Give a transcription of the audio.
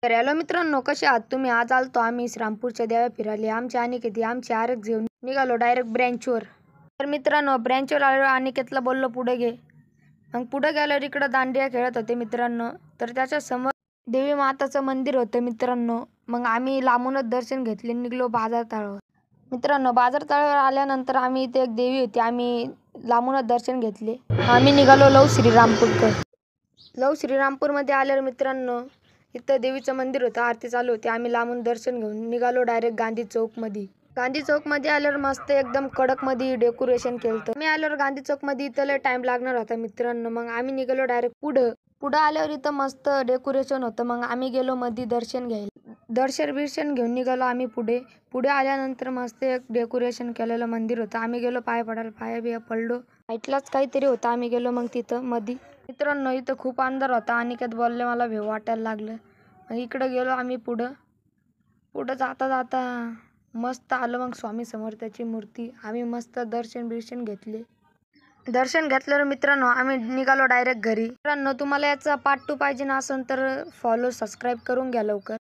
तर हॅलो मित्रांनो, कसे आहात तुम्ही? आज आलतो आम्ही श्रीरामपूरच्या देव्या फिरायला. आमच्या अनिकेत आमचे आरक घेऊन निघालो डायरेक्ट ब्रँचवर. तर मित्रांनो, ब्रँचवर आलो. अनिकेतला बोललो पुढे घे. मग पुढे गेल्यावर इकडं दांडिया खेळत होते मित्रांनो. तर त्याच्या समोर देवी माताचं मंदिर होतं मित्रांनो. मग आम्ही लांबूनच दर्शन घेतले, निघलो बाजार तळावर. मित्रांनो, बाजार तळावर आल्यानंतर आम्ही इथे एक देवी होती, आम्ही लांबूनच दर्शन घेतले. आम्ही निघालो लव श्रीरामपूरकडे. लव श्रीरामपूरमध्ये आल्यावर मित्रांनो, इथं देवीचं मंदिर होतं, आरती चालू होती. आम्ही लांबून दर्शन घेऊन निघालो डायरेक्ट गांधी चौकमध्ये. गांधी चौकमध्ये आल्यावर मस्त एकदम कडकमध्ये डेकोरेशन केलं. मी आल्यावर गांधी चौकमध्ये इथं लय टाइम लागणार होता मित्रांनो. मग आम्ही निघालो डायरेक्ट पुढं आल्यावर इथं मस्त डेकोरेशन होतं. मग आम्ही गेलो मध्ये दर्शन घ्यायला. दर्शन घेऊन निघालो आम्ही पुढे आल्यानंतर मस्त एक डेकोरेशन केलेलं मंदिर होतं. आम्ही गेलो पाय पडायला, पाया बिया पडलो. ऐकलाच काहीतरी होतं. आम्ही गेलो मग तिथं मध्ये. मित्रांनो, इथं खूप अंधार होता. अनिकेत बोलले मला भेव वाटायला लागलं. मग इकडं गेलो आम्ही पुढं जाता मस्त आलं मग स्वामी समर्थाची मूर्ती. आम्ही मस्त दर्शन घेतले. दर्शन घेतल्यावर मित्रांनो आम्ही निघालो डायरेक्ट घरी. मित्रांनो, तुम्हाला याचा पार्ट 2 पाहिजे ना असेल तर सबस्क्राईब करून घ्या लवकर.